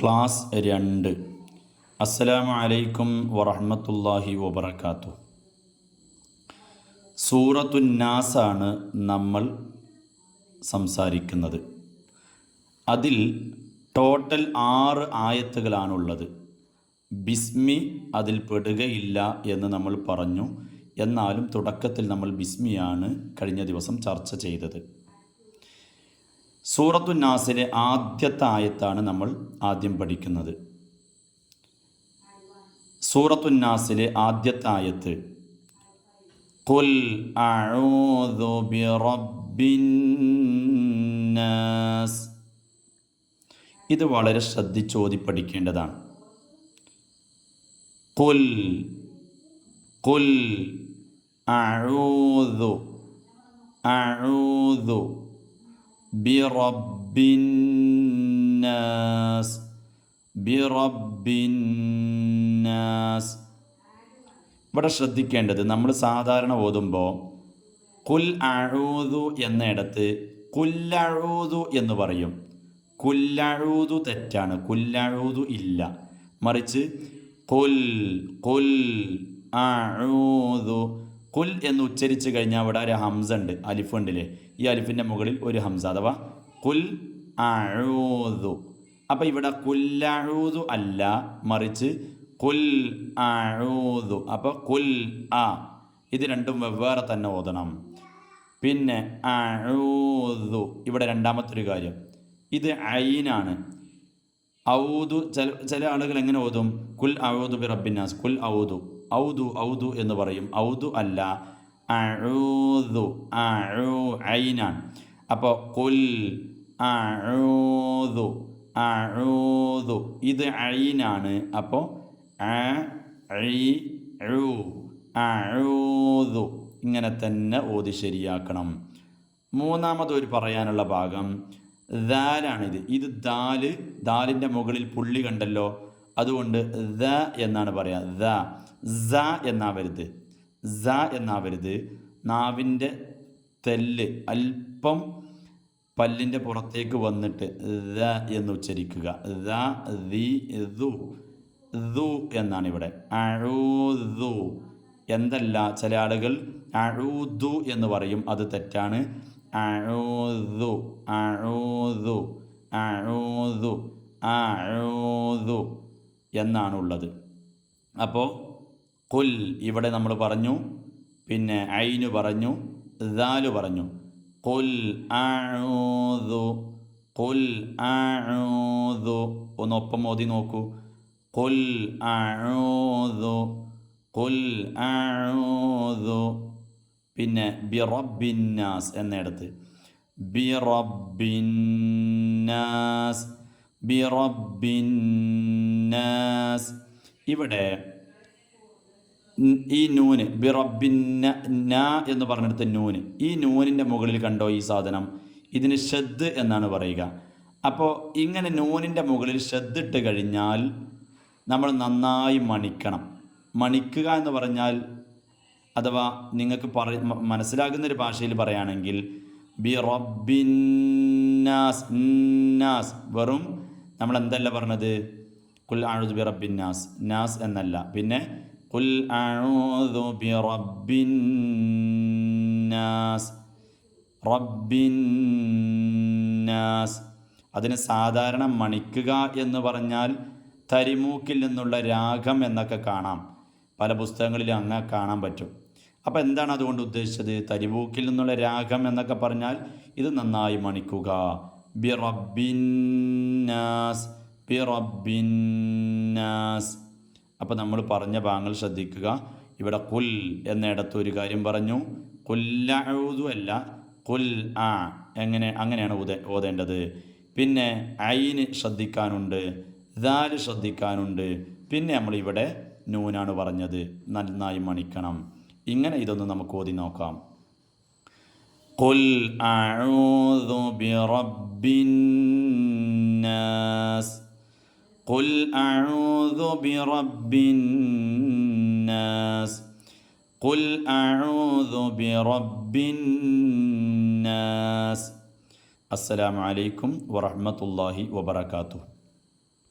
Class 2. അസ്സലാമു അലൈക്കും വറഹ്മത്തുള്ളാഹി വബറകാതുഹു. സൂറത്തുൻ നാസാണ് നമ്മൾ സംസാരിക്കുന്നത്. അതിൽ ടോട്ടൽ 6 ആയത്തുകളാണുള്ളത്. ബിസ്മി അതിൽ പെടുകയില്ല എന്ന് നമ്മൾ പറഞ്ഞു. എന്നാലും തുടക്കത്തിൽ നമ്മൾ ബിസ്മിയാണ് കഴിഞ്ഞ ദിവസം ചർച്ച ചെയ്തത്. സൂറത്തുൻ നാസിലെ ആദ്യത്തെ ആയത്താണ് നമ്മൾ ആദ്യം പഠിക്കുന്നത്. സൂറത്തുൻ നാസിലെ ആദ്യത്തെ ആയത്ത് ഖുൽ അഊദു ബിറബ്ബിൻ നാസ്. ഇത് വളരെ ശ്രദ്ധിച്ചോതി പഠിക്കേണ്ടതാണ്. ഖുൽ ഖുൽ അഊദു അഊദു ബിറബ്ബിൻ നാസ് ബിറബ്ബിൻ നാസ്. ഇവിടെ ശ്രദ്ധിക്കേണ്ടത്, നമ്മൾ സാധാരണ ഓതുമ്പോൾ കുൽ അഊദു എന്നിടത്ത് കുല്ലഊദു എന്ന് പറയും. കുല്ലഊദു തെറ്റാണ്, കുല്ലഊദു ഇല്ല. മറിച്ച് കുൽ കുൽ അഊദു. കുൽ എന്ന് ഉച്ചരിച്ച് കഴിഞ്ഞാൽ ഇവിടെ ഒരു ഹംസ ഉണ്ട്, അലിഫ് ഉണ്ടല്ലേ. ഈ അലിഫിൻ്റെ മുകളിൽ ഒരു ഹംസ, അഥവാ കുൽ അഊദു. അപ്പം ഇവിടെ കുല്ലഊദു അല്ല, മറിച്ച് കുൽ അഊദു. അപ്പോൾ കുൽ ആ, ഇത് രണ്ടും വെവ്വേറെ തന്നെ ഓതണം. പിന്നെ അഊദു, ഇവിടെ രണ്ടാമത്തെ കാര്യം, ഇത് ഐനാണ്. ഔദു ചില ആളുകൾ എങ്ങനെ ഓതും? കുൽ ഔദു ബി റബ്ബിന്നാസ്, കുൽ ഔദു ഔദു ഔദു എന്ന് പറയും. ഔദു അല്ല, അഊദു ഐനാണ്. അപ്പോൾ കുൽ അഊദു അഊദു, ഇത് ഐനാണ്. അപ്പോൾ അഊദു ഇങ്ങനെ തന്നെ ഓതി ശരിയാക്കണം. മൂന്നാമതൊരു പറയാനുള്ള ഭാഗം ദാലാണിത്. ഇത് ദാലിൻ്റെ മുകളിൽ പുള്ളി കണ്ടല്ലോ, അതുകൊണ്ട് ദ എന്നാണ് പറയുക. ദ സ എന്നാവരുത്, സ എന്നാവരുത്. നാവിൻ്റെ തെല്ല് അല്പം പല്ലിൻ്റെ പുറത്തേക്ക് വന്നിട്ട് ദ എന്ന് ഉച്ചരിക്കുക. ദ ദി ദു ദു എന്നാണ് ഇവിടെ. അഊദു എന്തല്ല, ചില ആളുകൾ അഊദു എന്ന് പറയും, അത് തെറ്റാണ്. അഊദു അഊദു അഊദു അഊദു എന്നാണുള്ളത്. അപ്പോൾ കുൽ ഇവിടെ നമ്മൾ പറഞ്ഞു, പിന്നെ ഐന് പറഞ്ഞു, ദാല് പറഞ്ഞു. കുൽ അഊദു കുൽ അഊദു. ഒന്നൊപ്പം ഓതി നോക്കൂ. കുൽ അഊദു കുൽ അഊദു. പിന്നെ ബിറബ്ബിന്നാസ് എന്നിടത്ത് ബിറബ്ബിന്നാസ് ബിറബ്ബിന്നാസ്. ഇവിടെ ഈ നൂന് ബിറബ്ബിന്ന എന്ന് പറഞ്ഞെടുത്ത നൂന്, ഈ നൂനിൻ്റെ മുകളിൽ കണ്ടോ ഈ സാധനം? ഇതിന് ഷദ് എന്നാണ് പറയുക. അപ്പോൾ ഇങ്ങനെ നൂനിൻ്റെ മുകളിൽ ഷദ് ഇട്ട് കഴിഞ്ഞാൽ നമ്മൾ നന്നായി മണിക്കണം. മണിക്കുക എന്ന് പറഞ്ഞാൽ, അഥവാ നിങ്ങൾക്ക് മനസ്സിലാകുന്നൊരു ഭാഷയിൽ പറയുകയാണെങ്കിൽ ബിറബ്ബിന്നാസ് നാസ്, വെറും നമ്മൾ എന്തല്ല പറഞ്ഞത്? കുൽ അഊദു ബിറബ്ബിന്നാസ്, നാസ് എന്നല്ല. പിന്നെ കുൽ അഊദു ബിറബ്ബിന്നാസ് റബ്ബിന്നാസ്. അതിന് സാധാരണ മണിക്കുക എന്ന് പറഞ്ഞാൽ തരിമൂക്കിൽ നിന്നുള്ള രാഗം എന്നൊക്കെ കാണാം, പല പുസ്തകങ്ങളിലും അങ്ങനെ കാണാൻ പറ്റും. അപ്പോൾ എന്താണ് അതുകൊണ്ട് ഉദ്ദേശിച്ചത്? തരിമൂക്കിൽ നിന്നുള്ള രാഗം എന്നൊക്കെ പറഞ്ഞാൽ ഇത് നന്നായി മണിക്കുക. ബിറബ്ബിന്നാസ് ബിറബ്ബിന്നാസ്. അപ്പോൾ നമ്മൾ പറഞ്ഞ ഭാഗങ്ങൾ ശ്രദ്ധിക്കുക. ഇവിടെ കുൽ എന്നിടത്ത് ഒരു കാര്യം പറഞ്ഞു, കുല്ലഊദു അല്ല, കുൽ ആ. അങ്ങനെയാണ് ഓതേണ്ടത്. പിന്നെ ഐന് ശ്രദ്ധിക്കാനുണ്ട്, ദാല് ശ്രദ്ധിക്കാനുണ്ട്. പിന്നെ നമ്മളിവിടെ നൂനാണ് പറഞ്ഞത്, നന്നായി മണിക്കണം. ഇങ്ങനെ ഇതൊന്ന് നമുക്ക് ഓതി നോക്കാം. ഖുൽ അഊദു ബിറബ്ബിന്നാസ് ഖുൽ അഊദു ബിറബ്ബിന്നാസ് ഖുൽ അഊദു ബിറബ്ബിന്നാസ്. അസ്സലാമു അലൈക്കും വറഹ്മത്തുള്ളാഹി വബറകാതുഹു.